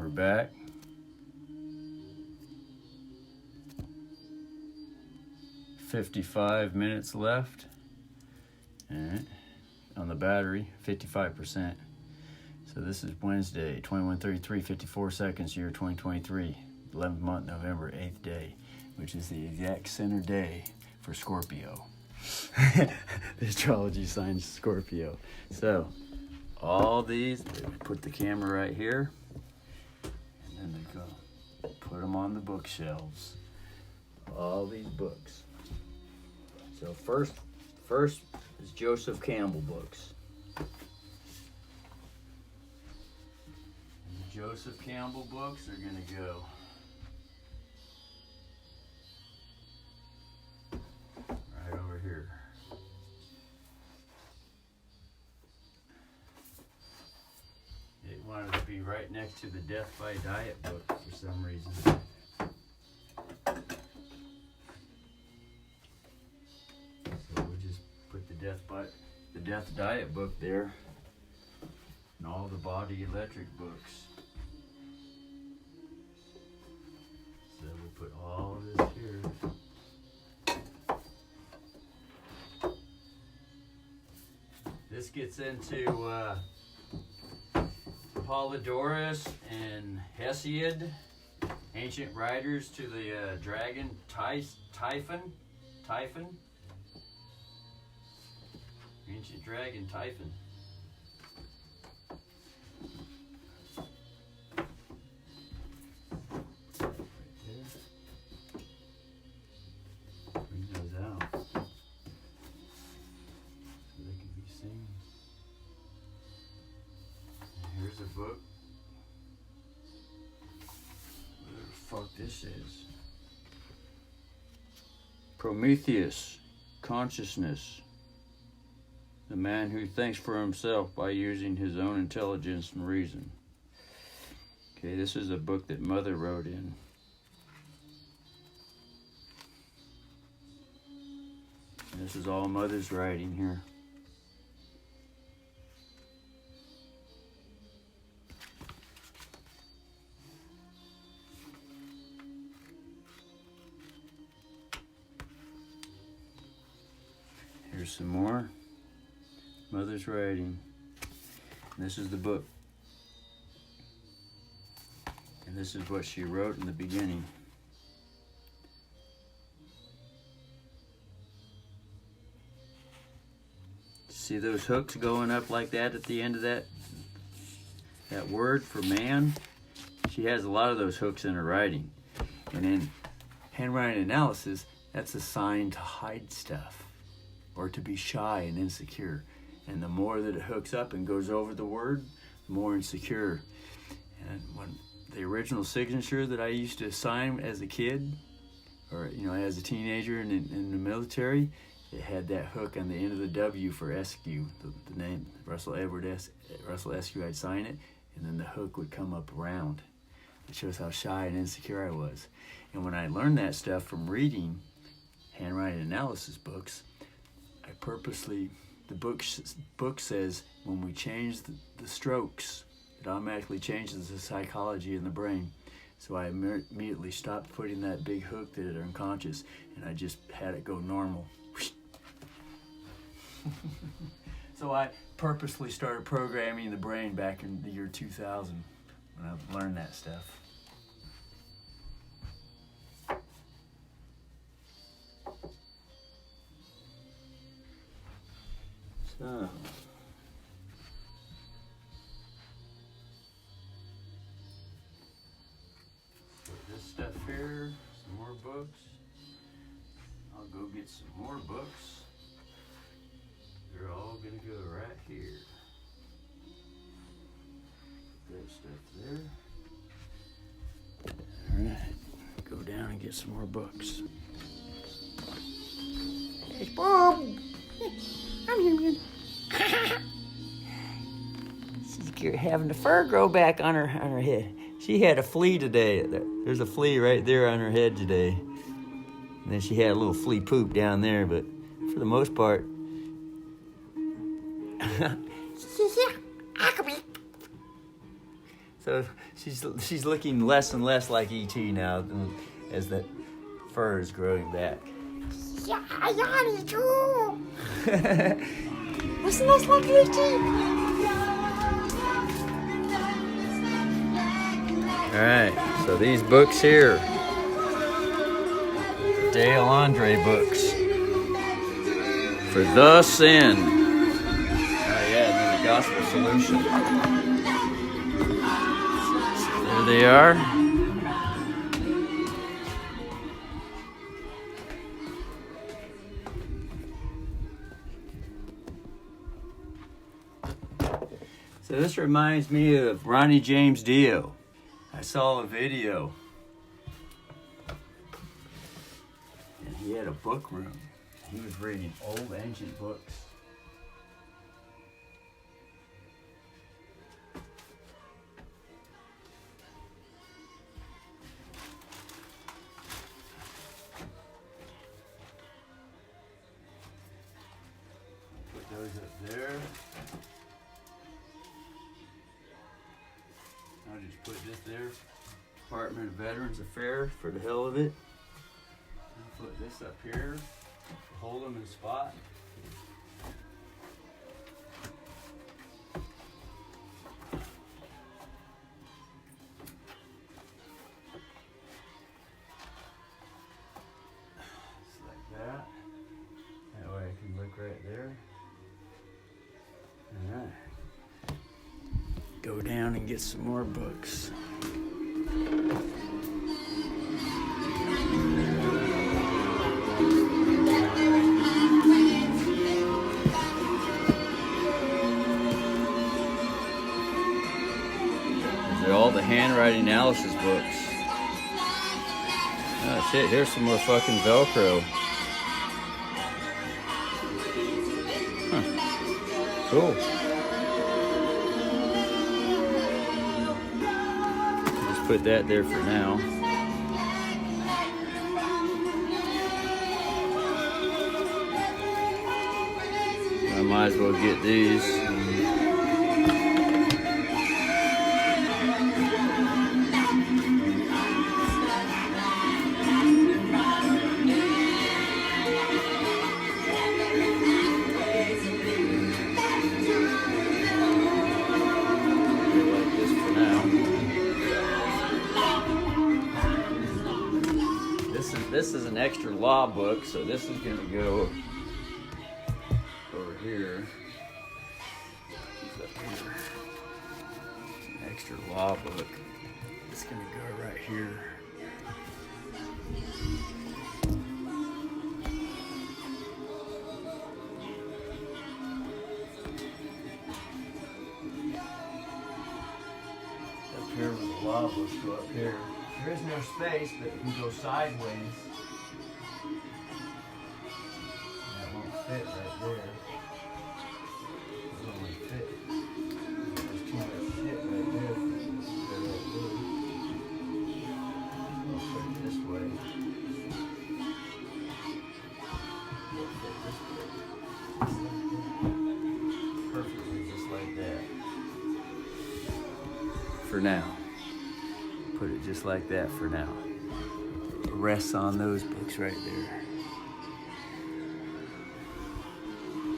We're back. $55 minutes left. All right. On the battery, 55%. So this is Wednesday, 21:33, 54 seconds, year 2023, 11th month, November, 8th day, which is the exact center day for Scorpio. The astrology sign is Scorpio. So all these, put the camera right here, and then they go put them on the bookshelves. All these books. So first is Joseph Campbell books. And the Joseph Campbell books are going to go right over here. It wanted to be right next to the Death by Diet book for some reason. The Death Diet book there, and all the Body Electric books. So we put all of this here. This gets into Polydorus and Hesiod, ancient writers to the dragon Typhon. Ancient dragon Typhon. Right there. Bring those out so they can be seen. And here's a book. Whatever the fuck this is. Prometheus, Consciousness. The man who thinks for himself by using his own intelligence and reason. Okay, this is a book that Mother wrote in. And this is all Mother's writing here. Here's some more. Mother's writing. And this is the book. And this is what she wrote in the beginning. See those hooks going up like that at the end of that word for man? She has a lot of those hooks in her writing. And in handwriting analysis, that's a sign to hide stuff or to be shy and insecure. And the more that it hooks up and goes over the word, the more insecure. And when the original signature that I used to sign as a kid, or as a teenager in the military, it had that hook on the end of the W for Eskew, the name Russell Eskew. I'd sign it, and then the hook would come up around. It shows how shy and insecure I was. And when I learned that stuff from reading handwriting analysis books, I purposely. The book says when we change the strokes, it automatically changes the psychology in the brain. So I immediately stopped putting that big hook that are unconscious, and I just had it go normal. So I purposely started programming the brain back in the year 2000 when I learned that stuff. So, put this stuff here, some more books. I'll go get some more books. They're all gonna go right here. Put that stuff there. All right, go down and get some more books. Hey, Bob! I'm here, man. She's having the fur grow back on her head. She had a flea today. There's a flea right there on her head today. And then she had a little flea poop down there, but for the most part, So she's looking less and less like E.T. now as that fur is growing back. Yeah, it's true. Less and less like E.T. Alright, so these books here, Dale Andre books for the sin. Oh yeah, and then the gospel solution. There they are. So this reminds me of Ronnie James Dio. I saw a video and he had a book room. He was reading old ancient books. Put those up there. I'll just put this there. Department of Veterans Affairs for the hell of it. I'll put this up here. Hold them in spot. Just like that. That way I can look right there. Alright. Go down and get some more books. These are all the handwriting analysis books. Oh shit, here's some more fucking Velcro. Huh. Cool. Put that there for now. I might as well get these. Like this for now. This is an extra law book, so this is going to go over here. It's up here. An extra law book. It's going to go right here. Up here with the law books go up here. There is no space, but it can go sideways. That won't fit right there. It won't fit. There's too much shit right there. I'll put it this way. It'll fit this way. Perfectly just like that. For now. Put it just like that for now. Rests on those books right there.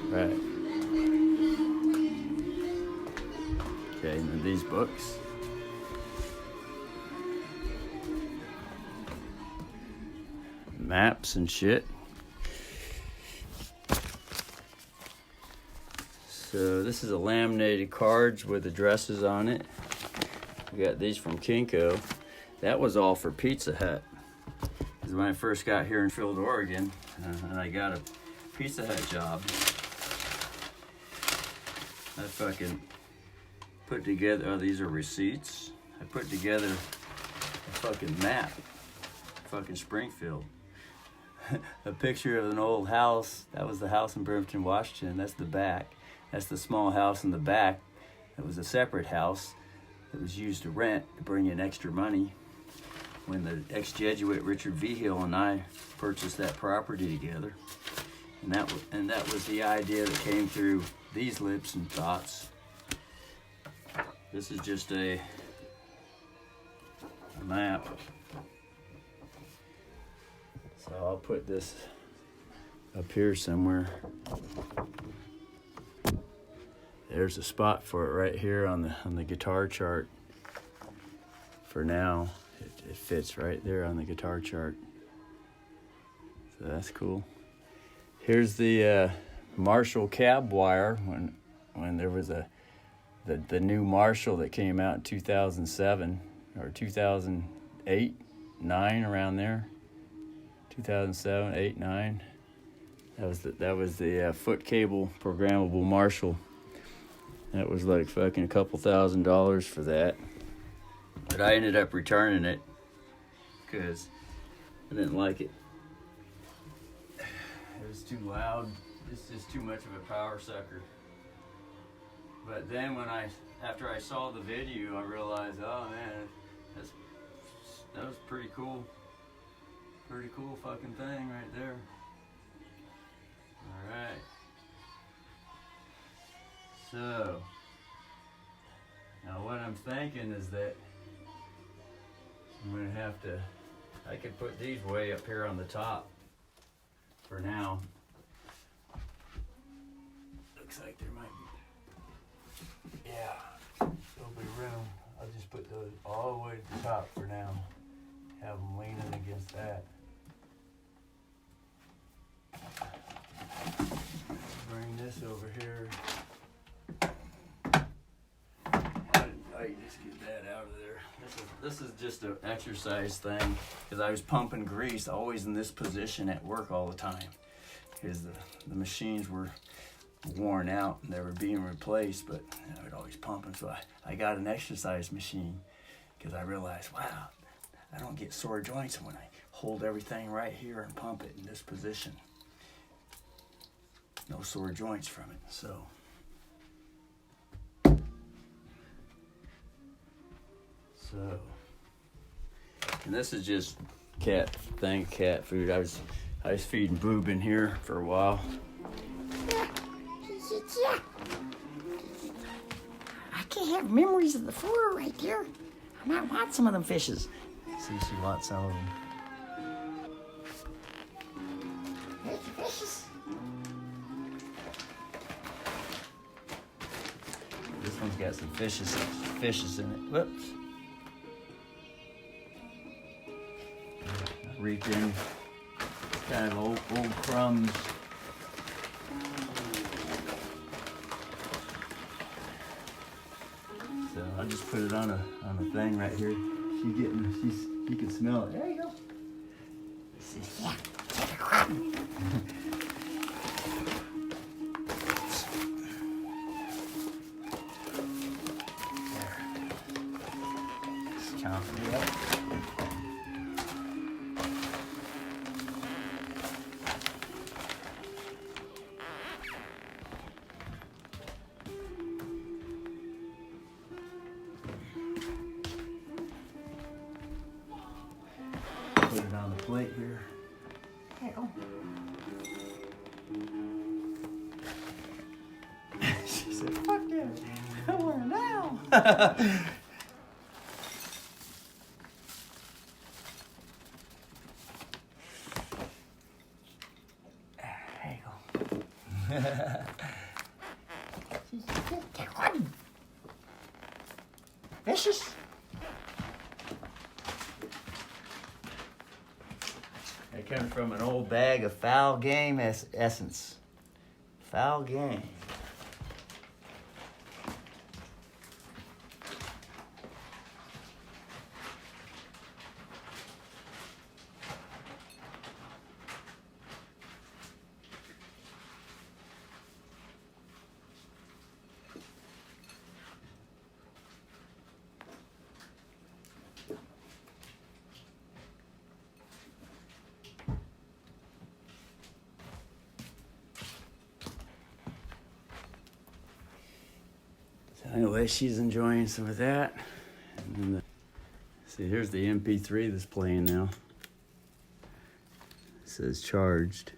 Right. Okay, and then these books. Maps and shit. So this is a laminated cards with addresses on it. We got these from Kinko. That was all for Pizza Hut. Because when I first got here in Field, Oregon, and I got a Pizza Hut job, I fucking put together, oh, these are receipts. I put together a fucking map, fucking Springfield. A picture of an old house. That was the house in Bremerton, Washington. That's the back. That's the small house in the back. It was a separate house. It was used to rent to bring in extra money. When the ex-Jesuit Richard V. Hill and I purchased that property together, and that was the idea that came through these lips and thoughts. This is just a map. So I'll put this up here somewhere. There's a spot for it right here on the guitar chart. For now, it fits right there on the guitar chart. So that's cool. Here's the Marshall cab wire when there was the new Marshall that came out in 2007 or 2008, 9 around there. 2007, 8, 9. That was the foot cable programmable Marshall. That was like fucking a couple $1,000s for that. But I ended up returning it because I didn't like it. It was too loud. It's just too much of a power sucker. But then after I saw the video, I realized, oh man, that was pretty cool. Pretty cool fucking thing right there. Alright. So, now what I'm thinking is that I'm going to have to, I could put these way up here on the top for now. Looks like there might be, yeah, there'll be room. I'll just put those all the way to the top for now. Have them leaning against that. Bring this over here. How you just get that out of there? This is just an exercise thing because I was pumping grease always in this position at work all the time because the machines were worn out and they were being replaced, but I would always pump them. So I got an exercise machine because I realized, wow, I don't get sore joints when I hold everything right here and pump it in this position. No sore joints from it, so. And this is just cat food. I was feeding Boob in here for a while. Yeah. I can't have memories of the floor right there. I might want some of them fishes. See, she wants some of them. Hey, fishes. This one's got some fishes in it. Whoops. Reach in, kind of old crumbs. So I'll just put it on a thing right here. You can smell it. There you go. Yeah, take a crumb. There. Just chomp it up. Put it on the plate here. There you go. She said, fuck yeah, I want it now. There you go. Take one. Fishes. It comes from an old bag of foul game essence. Foul game. Anyway, she's enjoying some of that. And then see, here's the MP3 that's playing now. It says charged.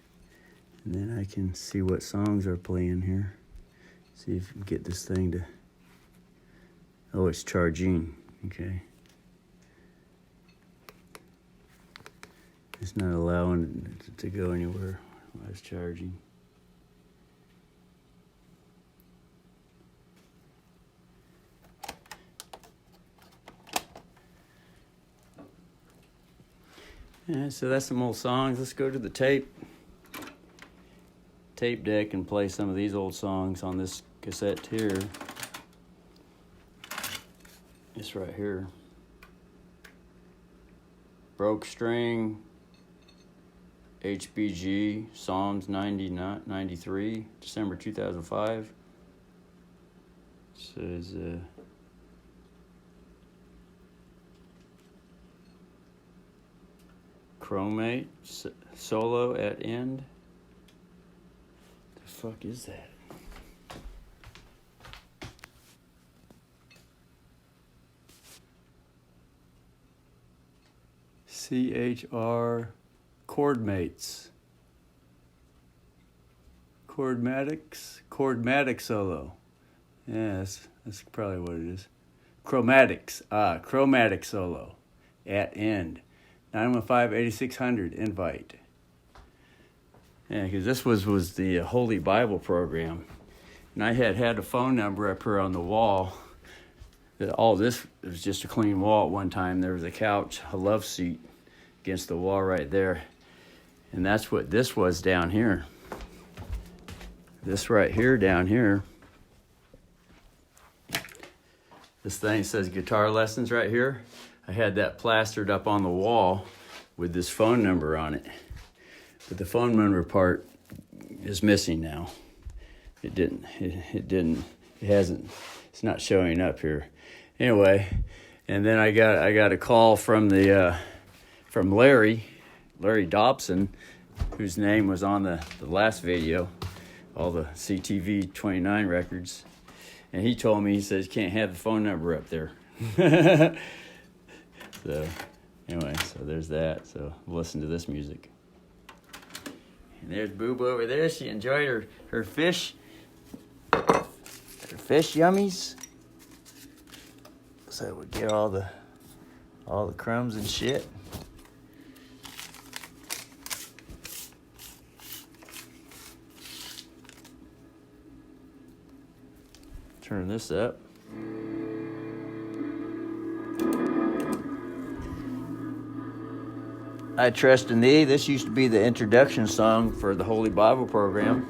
And then I can see what songs are playing here. See if we can get this thing to... Oh, it's charging. Okay. It's not allowing it to go anywhere while I was charging. Yeah, so that's some old songs. Let's go to the tape deck and play some of these old songs on this cassette here. This right here. Broke String, HBG, Psalms 93, December 2005. Says, Chromate, solo at end. The fuck is that? CHR Chordmates. Chordmatic solo. Yeah, that's probably what it is. Chromatic solo at end. 915-8600 invite. Yeah, because this was the Holy Bible program. And I had a phone number up here on the wall. All this was just a clean wall at one time. There was a couch, a love seat against the wall right there. And that's what this was down here. This right here down here. This thing says guitar lessons right here. I had that plastered up on the wall with this phone number on it. But the phone number part is missing now. It's not showing up here. Anyway, and then I got a call from from Larry Dobson, whose name was on the last video, all the CTV 29 records. And he told me, he says, you can't have the phone number up there. So anyway, so there's that. So listen to this music. And there's Boob over there. She enjoyed her fish. Her fish yummies. So we get all the crumbs and shit. Turn this up. I Trust in Thee. This used to be the introduction song for the Holy Bible program.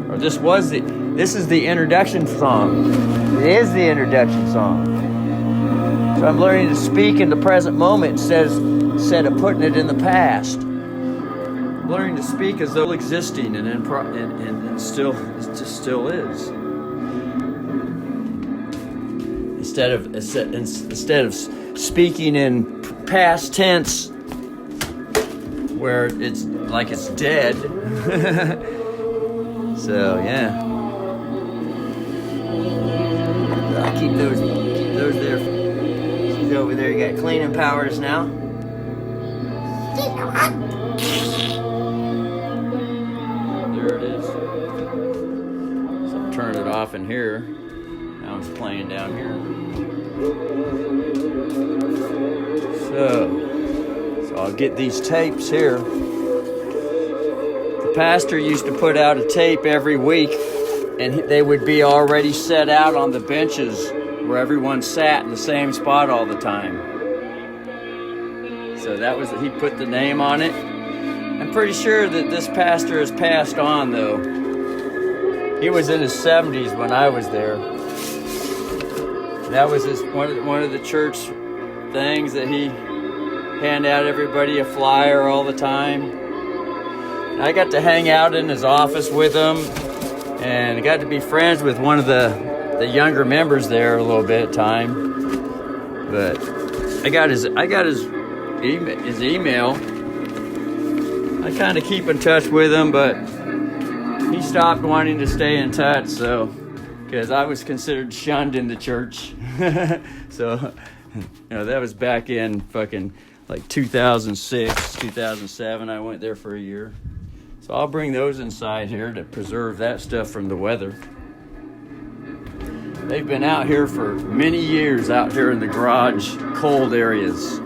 Or this is the introduction song. It is the introduction song. So I'm learning to speak in the present moment instead of putting it in the past. I'm learning to speak as though existing and still it just still is. Instead of speaking in past tense, where it's like it's dead. So yeah, I'll keep those there. She's over there. You got cleaning powers now. There it is. So I'll turn it off in here. Now it's playing down here. So I'll get these tapes here. The pastor used to put out a tape every week, and they would be already set out on the benches where everyone sat in the same spot all the time. So he put the name on it. I'm pretty sure that this pastor has passed on, though. He was in his 70s when I was there. That was one of the church things that he hand out everybody a flyer all the time. I got to hang out in his office with him, and I got to be friends with one of the younger members there a little bit at time. But I got his email. I kind of keep in touch with him, but he stopped wanting to stay in touch, so because I was considered shunned in the church. So that was back in fucking like 2006, 2007. I went there for a year. So I'll bring those inside here to preserve that stuff from the weather. They've been out here for many years, out here in the garage, cold areas.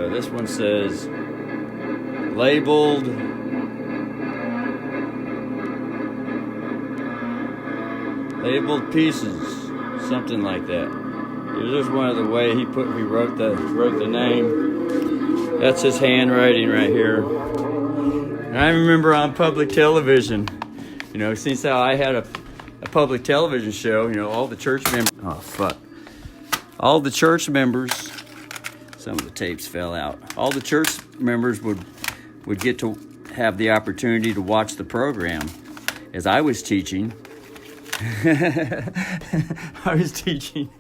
So this one says labeled pieces, something like that. There's one of the way he wrote the name. That's his handwriting right here. And I remember on public television, you know, since I had a public television show, you know, all the church members. Oh fuck! All the church members. Some of the tapes fell out. All the church members would get to have the opportunity to watch the program as I was teaching. I was teaching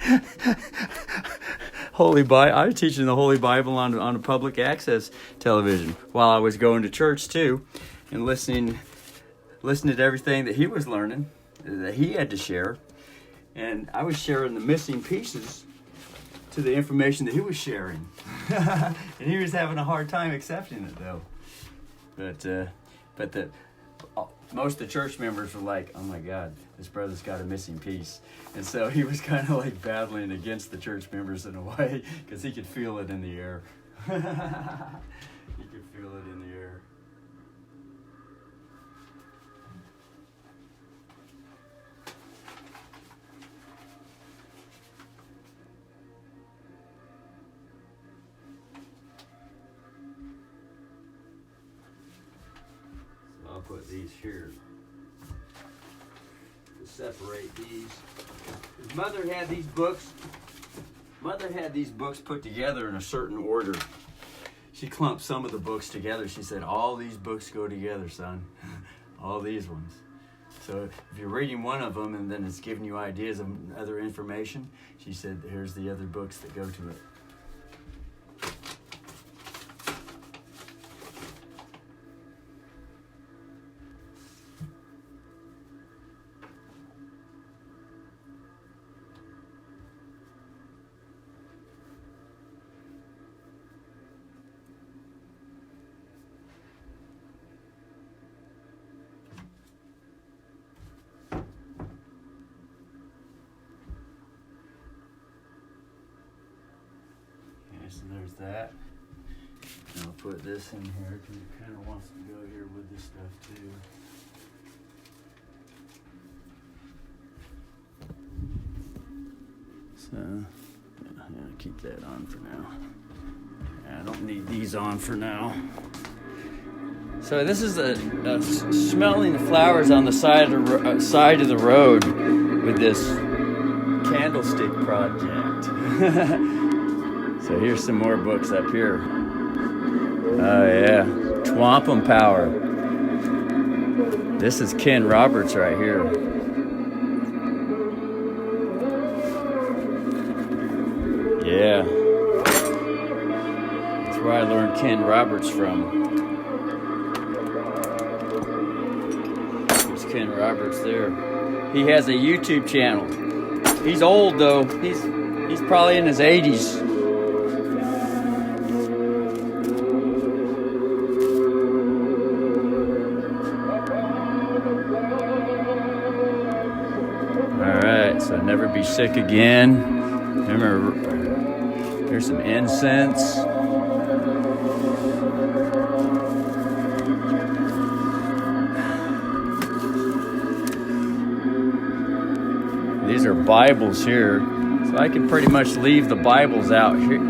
I was teaching the Holy Bible on a public access television while I was going to church too, and listening to everything that he was learning, that he had to share, and I was sharing the missing pieces to the information that he was sharing. And he was having a hard time accepting it though. But most of the church members were like, "Oh my God, this brother's got a missing piece," and so he was kind of like battling against the church members in a way because he could feel it in the air. He could feel it in the air. I'll put these here to separate these. His mother had these books. Mother had these books put together in a certain order. She clumped some of the books together. She said, "All these books go together, son. All these ones." So if you're reading one of them and then it's giving you ideas of other information, she said, "Here's the other books that go to it." So there's that. And I'll put this in here because it kind of wants to go here with this stuff too. So, yeah, keep that on for now. I don't need these on for now. So this is a smelling the flowers on the side of the road with this candlestick project. So here's some more books up here. Oh yeah, Twampum Power. This is Ken Roberts right here. Yeah. That's where I learned Ken Roberts from. There's Ken Roberts there. He has a YouTube channel. He's old though. He's probably in his 80s. So never be sick again. Remember, here's some incense. These are Bibles here, so I can pretty much leave the Bibles out here.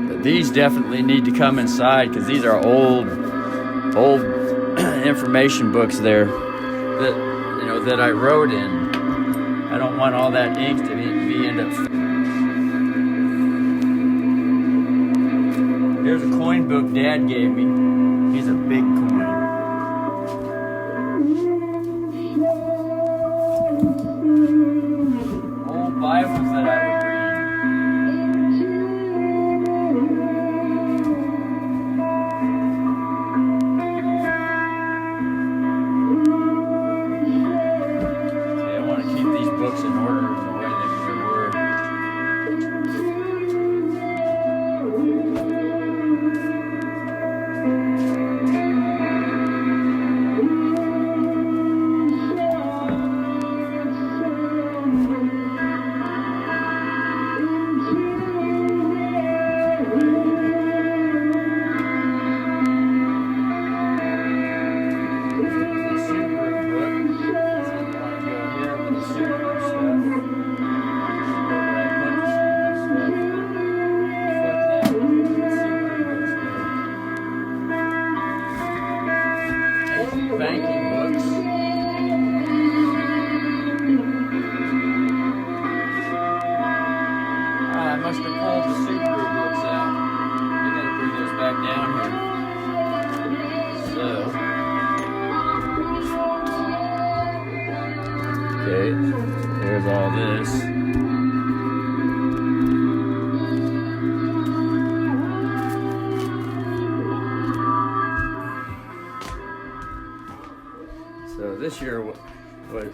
But these definitely need to come inside because these are old information books there that I wrote in. I don't want all that ink to end up. Here's a coin book Dad gave me. He's a big coin. Old Bibles that I would read. Books in order the way they were. Okay, there's all this. So this year was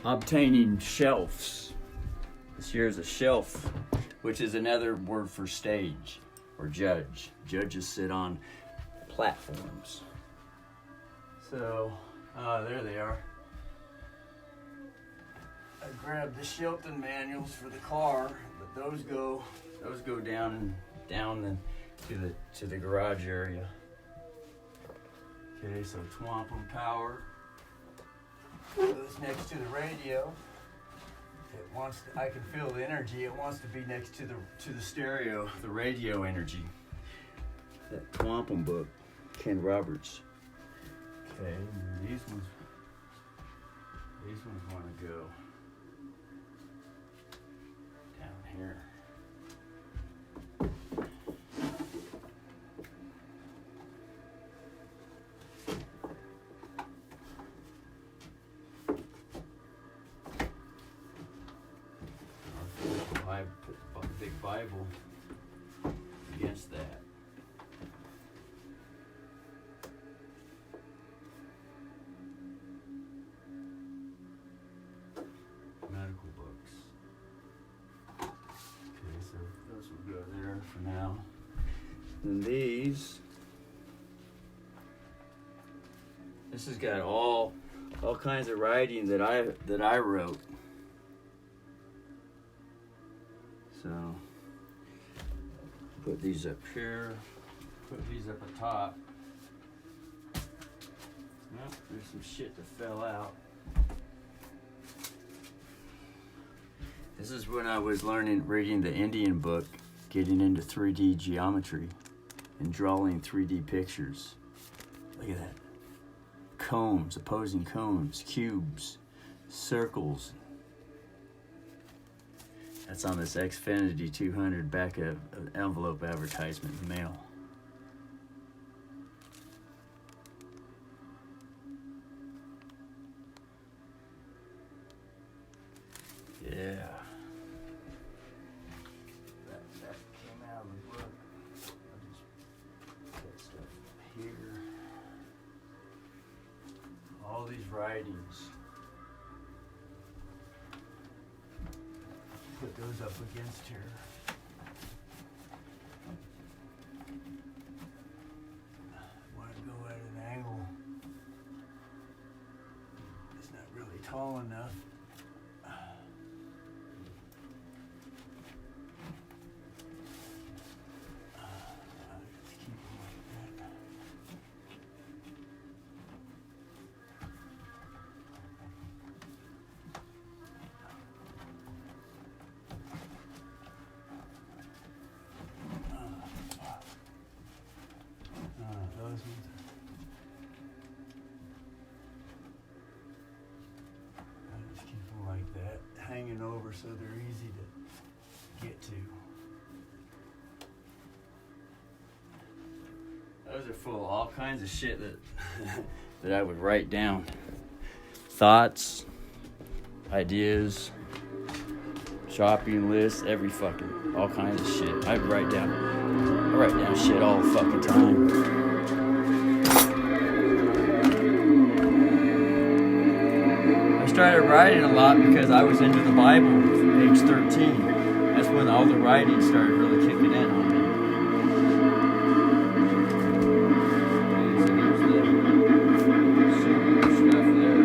obtaining shelves. This year is a shelf, which is another word for stage or judge. Judges sit on platforms. So, there they are. I grabbed the Shilton manuals for the car, but those go down to the garage area. Okay, so Twampum power goes next to the radio. I can feel the energy. It wants to be next to the stereo, the radio energy. That Twampum book, Ken Roberts. Okay, and these ones want to go down here. Put a big Bible against that. Medical books. Okay, so those will go there for now. And this has got all kinds of writing that I wrote. So put these up here, put these up atop. Well, there's some shit that fell out. This is when I was reading the Indian book, getting into 3D geometry and drawing 3D pictures. Look at that. Cones, opposing cones, cubes, circles. That's on this Xfinity 200 back of an envelope advertisement in the mail. Yeah. That came out of the book. I'll just put that stuff here. All these writings. Put those up against here. Want to go at an angle. It's not really tall enough. Just keep it like that. Those ones. I just keep them like that, hanging over so they're easy to get to. Those are full of all kinds of shit that I would write down. Thoughts, ideas, shopping lists, all kinds of shit. I write down shit all the fucking time. I started writing a lot because I was into the Bible at age 13. That's when all the writing started really kicking in on me. Okay, so there's the super stuff there.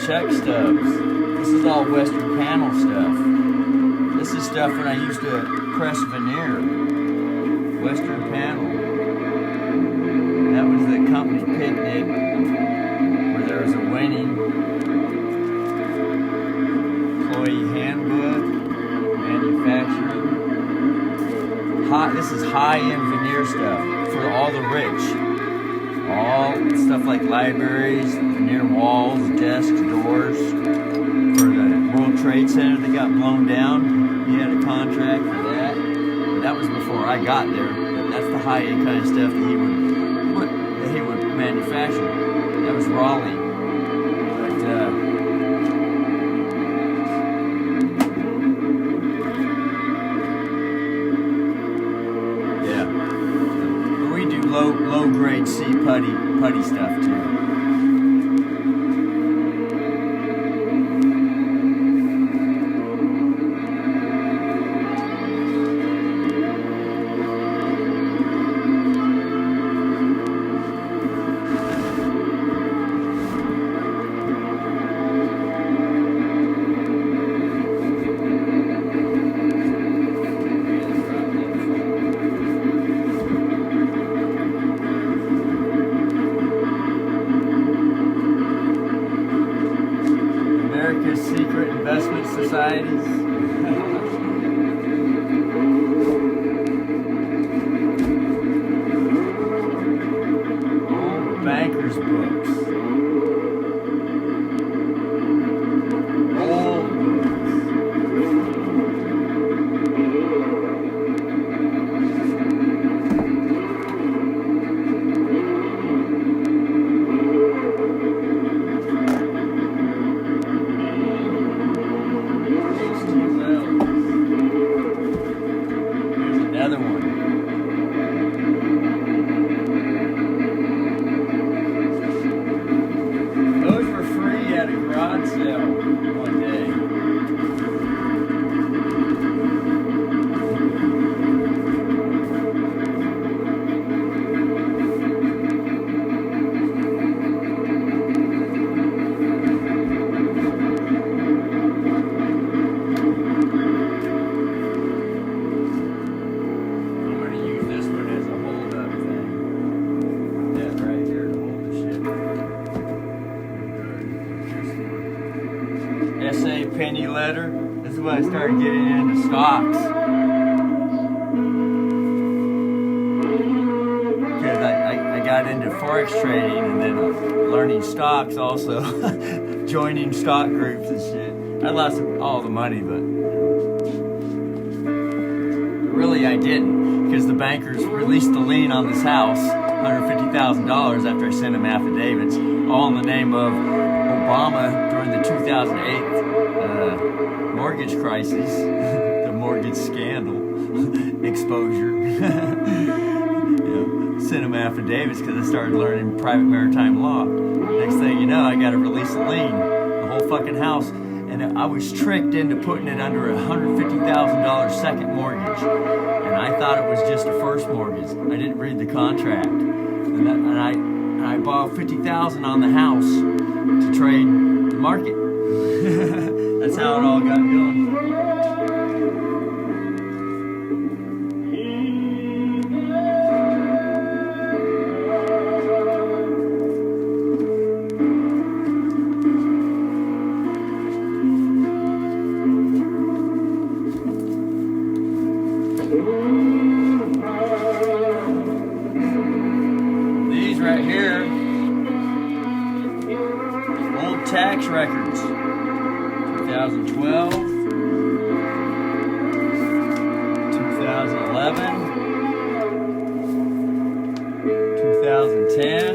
check stubs. This is all Western panel stuff. This is stuff when I used to press veneer. Western panel. That was the company picnic where there was a winning employee handbook, manufacturing. This is high-end veneer stuff for all the rich. All stuff like libraries, veneer walls, desks, doors. For the World Trade Center that got blown down, he had a contract for that. But that was before I got there. But that's the high-end kind of stuff that he would manufacture. That was Raleigh. But yeah, but we do low grade C putty stuff too. Secret investment societies. Old bankers' books. Old penny letter. This is when I started getting into stocks. Because I got into Forex trading and then learning stocks also. Joining stock groups and shit. I lost all the money, but really I didn't. Because the bankers released the lien on this house, $150,000 after I sent them affidavits, all in the name of Obama during the 2008 mortgage crisis, the mortgage scandal exposure. Sent them affidavits because I started learning private maritime law. Next thing you know, I got to release a lien, the whole fucking house, and I was tricked into putting it under a $150,000 second mortgage, and I thought it was just a first mortgage. I didn't read the contract, and I borrowed $50,000 on the house to trade the market. That's how it all got going. These right here, old tax records. 2012, 2011, 2010,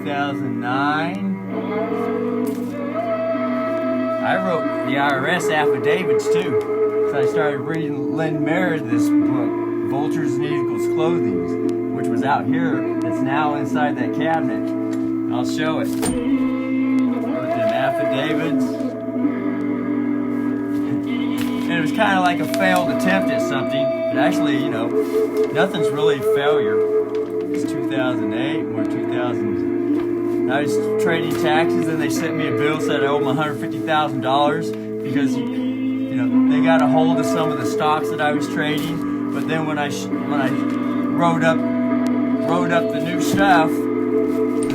2009. I wrote the IRS affidavits too. So I started reading Lynn Meredith's book, Vultures and Eagles Clothing, which was out here. It's now inside that cabinet. I'll show it. Affidavits. And it was kind of like a failed attempt at something. But actually, you know, nothing's really a failure. It's 2008, we're 2000. I was trading taxes, and they sent me a bill said I owed them $150,000 because they got a hold of some of the stocks that I was trading. But then when I wrote up the new stuff,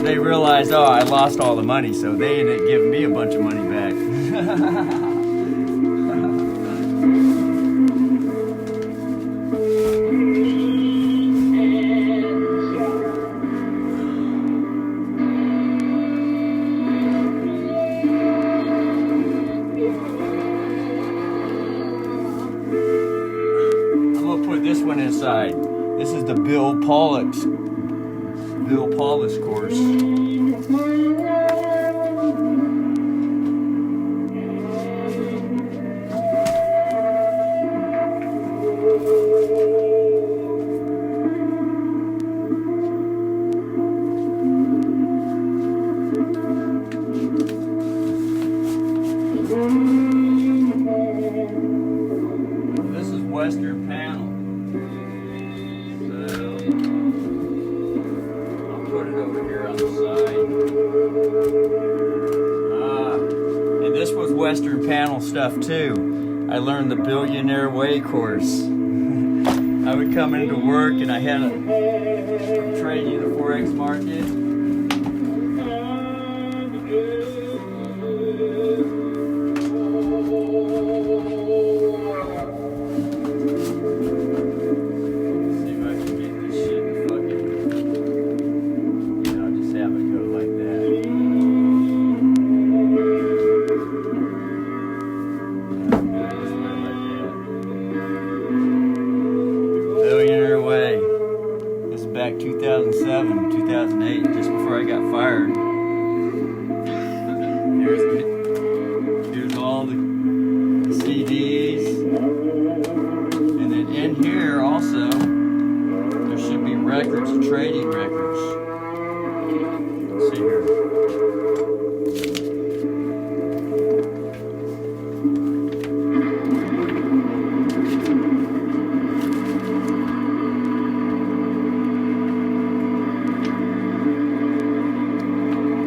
they realized, oh, I lost all the money, so they ended up giving me a bunch of money back. This one inside. This is the Bill Paulus course. This is Western panel. Put it over here on the side. And this was Western panel stuff too. I learned the Billionaire Way course. I would come into work and I had trading in the Forex market. Back 2007, 2008, just before I got fired. Here's all the CDs. And then in here also, there should be records, trading records. Let's see here.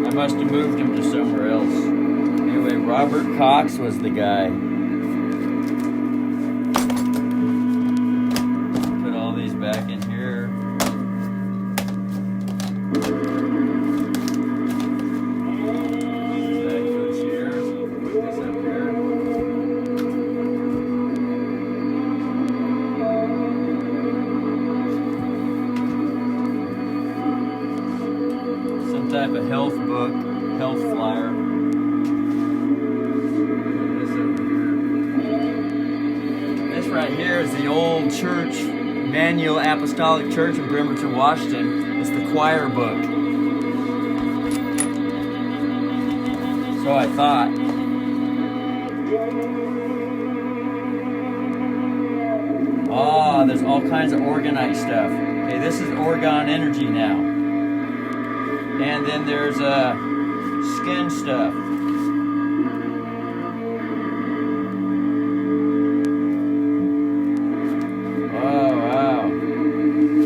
I must have moved him to somewhere else. Anyway, Robert Cox was the guy. Put all these back in here. That goes here. Put this up here. Some type of health book, health flyer. This over here. This right here is the old church, Emmanuel Apostolic Church in Bremerton, Washington. It's the choir book. So I thought. Oh, there's all kinds of organite stuff. Okay, this is Orgon Energy now. And then there's skin stuff. Oh, wow.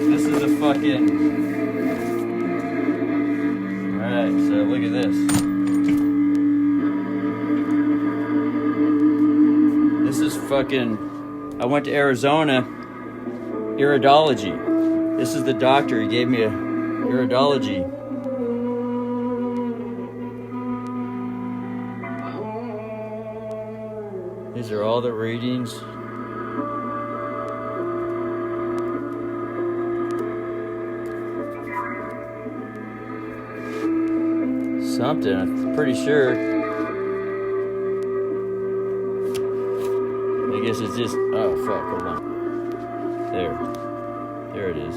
This is a fucking... Alright, so look at this. This is fucking... I went to Arizona, iridology. This is the doctor, he gave me a iridology. These are all the readings. Something, I'm pretty sure. I guess it's just, oh fuck, hold on. There it is.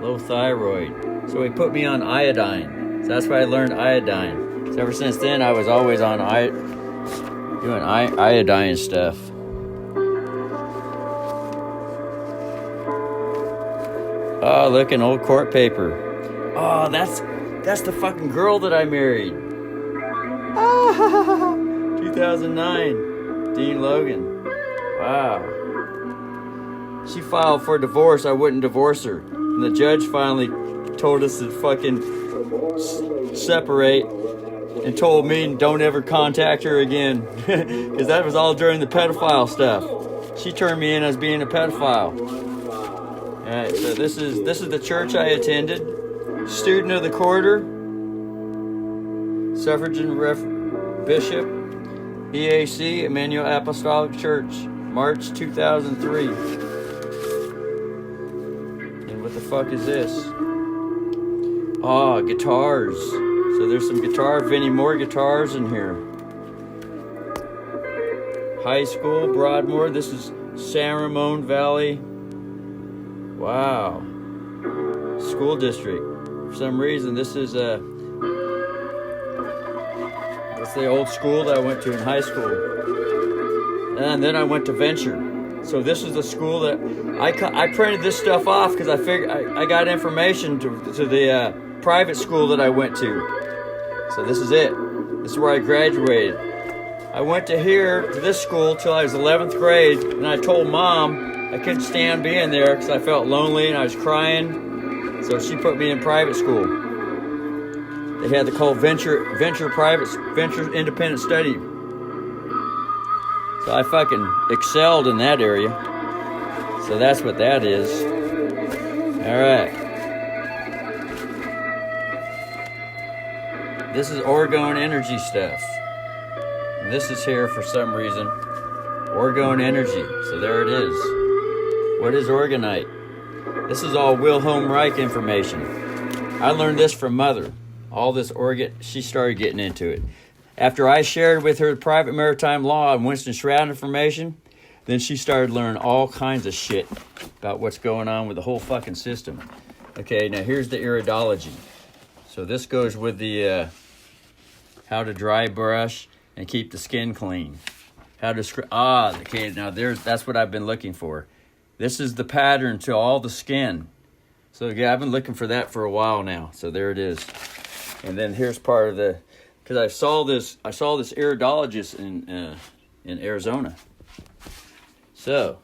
Low thyroid. So he put me on iodine. So that's why I learned iodine. So ever since then, I was always on doing iodine stuff. Oh, look, an old court paper. Oh, that's the fucking girl that I married. Ah, 2009, Dean Logan. Wow. She filed for divorce. I wouldn't divorce her. And the judge finally told us to fucking separate and told me don't ever contact her again. Because that was all during the pedophile stuff. She turned me in as being a pedophile. Alright, so this is the church I attended. Student of the quarter. Suffragan Bishop. EAC, Emmanuel Apostolic Church. March 2003. And what the fuck is this? Oh, guitars. So there's some Vinnie Moore guitars in here. High School, Broadmoor. This is San Ramon Valley. Wow. School district. For some reason, this is that's the old school that I went to in high school. And then I went to Venture. So this is the school that I printed this stuff off because I figured I got information to the private school that I went to. So this is it. This is where I graduated. I went to this school till I was 11th grade, and I told Mom I couldn't stand being there because I felt lonely and I was crying. So she put me in private school. They had the called Venture Independent Study. So I fucking excelled in that area. So that's what that is. All right. This is Orgone Energy stuff. And this is here for some reason. Orgone Energy. So there it is. What is orgonite? This is all Wilhelm Reich information. I learned this from Mother. All this she started getting into it. After I shared with her private maritime law and Winston Shroud information, then she started learning all kinds of shit about what's going on with the whole fucking system. Okay, now here's the iridology. So this goes with the how to dry brush and keep the skin clean. Okay, now that's what I've been looking for. This is the pattern to all the skin. So yeah, I've been looking for that for a while now. So there it is. And then here's part of the, because I saw this iridologist in Arizona. So,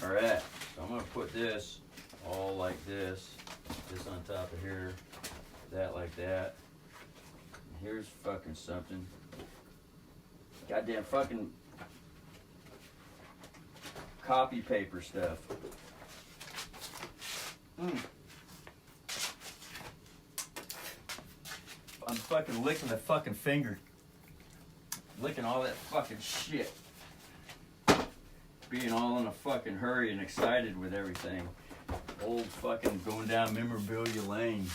all right. So I'm gonna put this all like this on top of here, that like that. And here's fucking something. Goddamn fucking copy paper stuff. I'm fucking licking the fucking finger. Licking all that fucking shit. Being all in a fucking hurry and excited with everything. Old fucking going down memorabilia lane.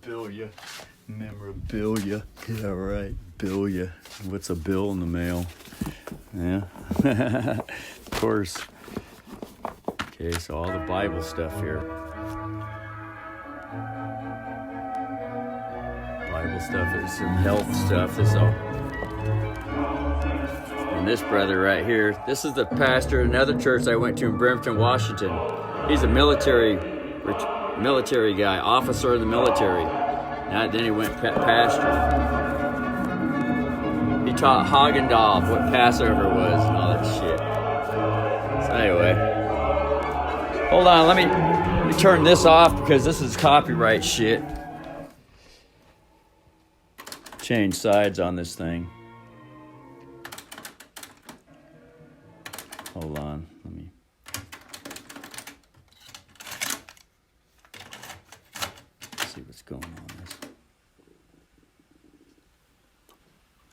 Billia. Memorabilia. Yeah, right. Billia. What's a bill in the mail? Yeah. Of course. Okay, so all the Bible stuff here. Bible stuff, there's some health stuff. This all. And this brother right here, this is the pastor of another church I went to in Bremerton, Washington. He's a military guy, officer in the military. Now then he went pastor. He taught Haagen-Dazs what Passover was and all that shit. So anyway, hold on, let me turn this off because this is copyright shit. Change sides on this thing. Hold on, let me. See what's going on this.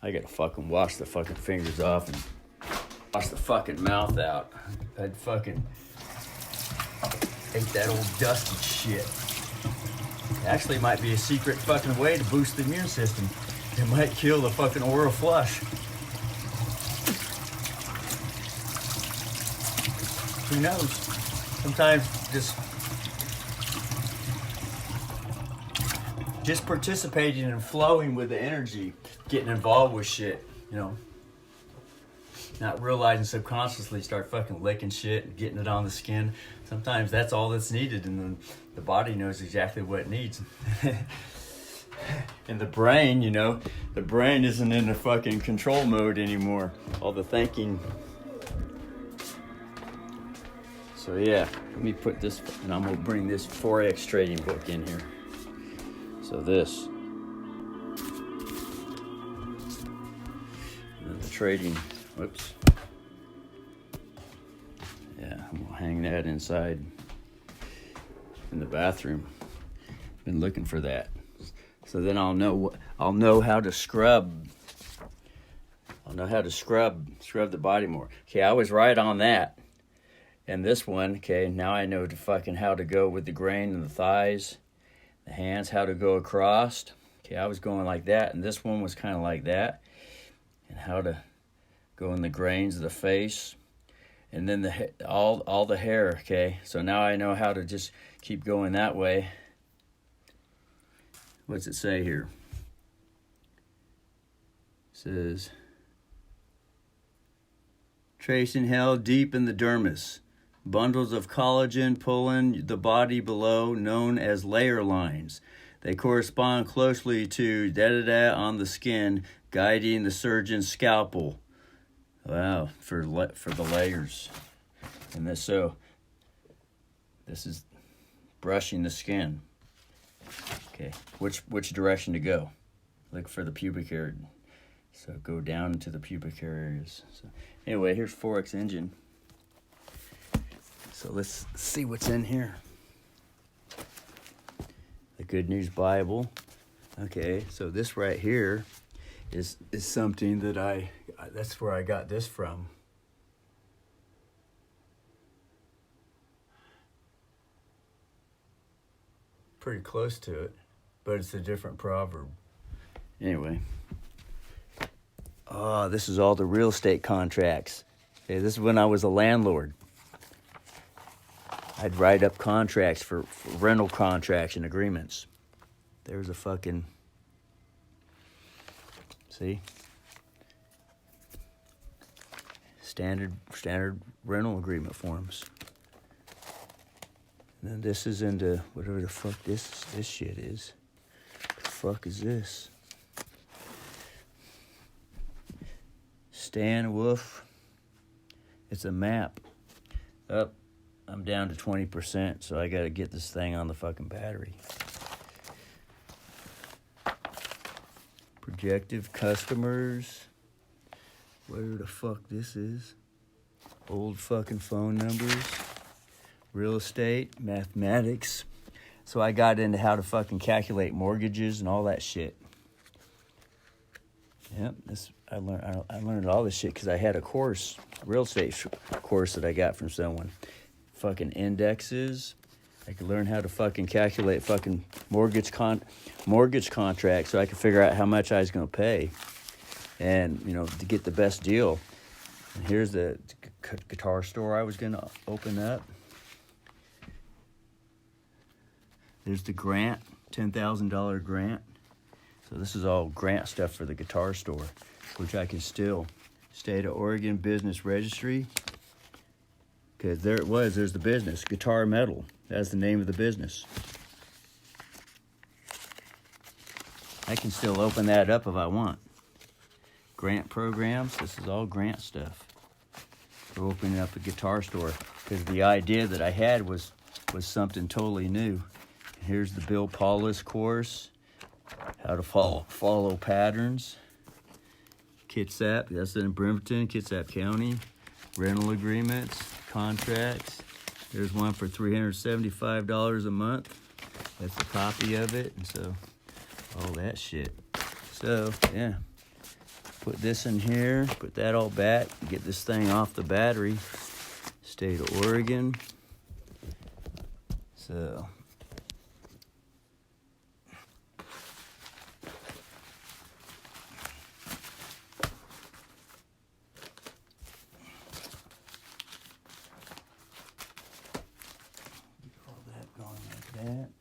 I gotta fucking wash the fucking fingers off and wash the fucking mouth out. I'd fucking ate that old dusty shit. Actually might be a secret fucking way to boost the immune system. It might kill the fucking oral flush. Who knows? Sometimes just participating and flowing with the energy, getting involved with shit, you know. Not realizing subconsciously start fucking licking shit and getting it on the skin. Sometimes that's all that's needed, and then the body knows exactly what it needs. And the brain, you know, the brain isn't in the fucking control mode anymore. All the thinking So yeah, let me put this, and I'm gonna bring this Forex trading book in here. So this, and the trading, whoops. Yeah, I'm gonna hang that inside in the bathroom. Been looking for that. So then I'll know how to scrub. I'll know how to scrub the body more. Okay, I was right on that. And this one, okay, now I know how to go with the grain and the thighs, the hands, how to go across. Okay, I was going like that, and this one was kind of like that. And how to go in the grains of the face. And then all the hair, okay? So now I know how to just keep going that way. What's it say here? It says, tracing held deep in the dermis. Bundles of collagen pulling the body below, known as layer lines. They correspond closely to on the skin, guiding the surgeon's scalpel. Wow, for the layers. And this is brushing the skin. Okay, which direction to go? Look for the pubic area. So go down into the pubic areas. So anyway, here's Forex engine. So let's see what's in here. The Good News Bible. Okay, so this right here is something that that's where I got this from. Pretty close to it, but it's a different proverb. Anyway. Oh, this is all the real estate contracts. Okay, this is when I was a landlord. I'd write up contracts for rental contracts and agreements. There's a fucking... See? Standard rental agreement forms. And then this is into whatever the fuck this shit is. The fuck is this? Stan Wolf. It's a map. Up. I'm down to 20%, so I gotta get this thing on the fucking battery. Projective customers. Whatever the fuck this is. Old fucking phone numbers. Real estate, mathematics. So I got into how to fucking calculate mortgages and all that shit. Yep, I learned all this shit because I had a course, real estate course that I got from someone. Fucking indexes. I could learn how to fucking calculate fucking mortgage contracts so I could figure out how much I was gonna pay, and to get the best deal. And here's the guitar store I was gonna open up. There's the grant, $10,000 grant. So this is all grant stuff for the guitar store, which I can still. State of Oregon Business Registry. Because there it was, there's the business, Guitar Metal. That's the name of the business. I can still open that up if I want. Grant programs, this is all grant stuff. For opening up a guitar store. Because the idea that I had was something totally new. Here's the Bill Paulus course. How to follow patterns. Kitsap, that's in Bremerton, Kitsap County. Rental agreements, contracts. There's one for $375 a month. That's a copy of it, and so all that shit. So yeah, put this in here, put that all back, get this thing off the battery. State of Oregon. So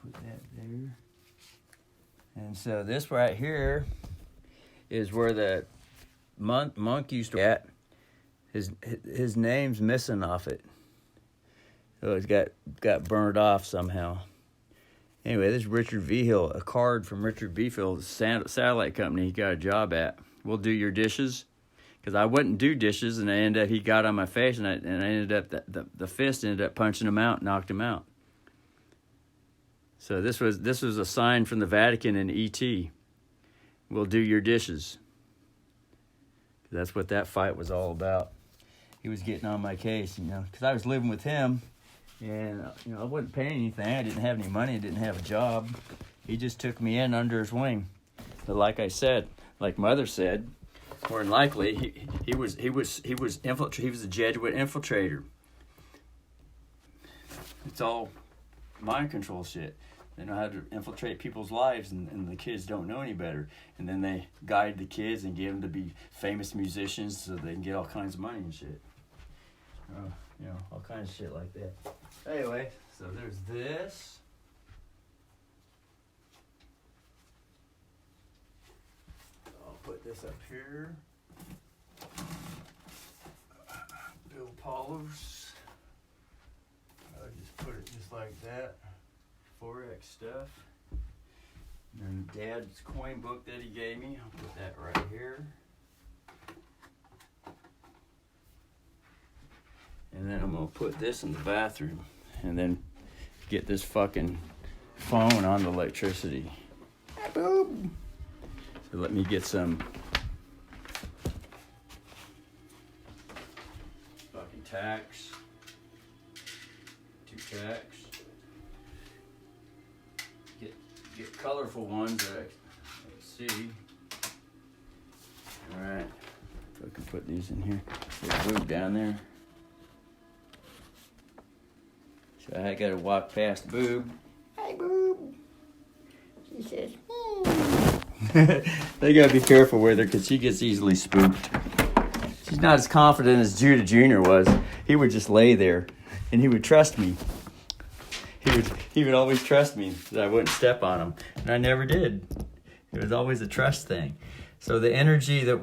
put that there. And so this right here is where the monk used to at. His name's missing off it. So it's got burned off somehow. Anyway, this is Richard V. Hill, a card from Richard V. Hill, the satellite company he got a job at. We'll do your dishes. because I wouldn't do dishes, and he got on my face, and I ended up the fist ended up punching him out, knocked him out. So this was a sign from the Vatican and ET. We'll do your dishes. That's what that fight was all about. He was getting on my case, because I was living with him, and I wasn't paying anything. I didn't have any money. I didn't have a job. He just took me in under his wing. But like I said, like Mother said, more than likely he was a Jesuit infiltrator. It's all mind control shit. They know how to infiltrate people's lives, and the kids don't know any better. And then they guide the kids and get them to be famous musicians so they can get all kinds of money and shit. All kinds of shit like that. Anyway, so there's this. I'll put this up here. Bill Paulers. I'll just put it just like that. Forex stuff. And then Dad's coin book that he gave me. I'll put that right here. And then I'm going to put this in the bathroom. And then get this fucking phone on the electricity. Boom. So let me get some fucking tacks. 2 tacks. Get colorful ones that I can see. Alright. If I can put these in here. There's Boob down there. So I gotta walk past Boob. Hey, Boob. She says, They gotta be careful with her because she gets easily spooked. She's not as confident as Judah Jr. was. He would just lay there and he would trust me. He would always trust me that I wouldn't step on him. And I never did. It was always a trust thing. So the energy that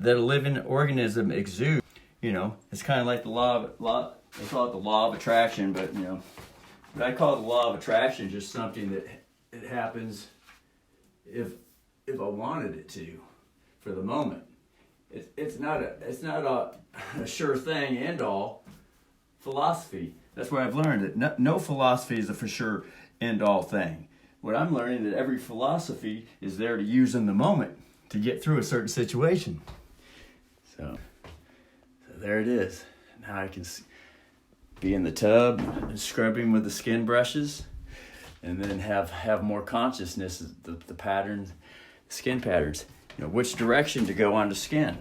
a living organism exudes, it's kind of like the they call it the law of attraction, but I call it the law of attraction just something that it happens if I wanted it to for the moment. It's not a sure thing end all philosophy. That's what I've learned, that no philosophy is a for sure end all thing. What I'm learning that every philosophy is there to use in the moment to get through a certain situation. So there it is. Now I can be in the tub and scrubbing with the skin brushes, and then have more consciousness of the patterns, skin patterns. Which direction to go on the skin.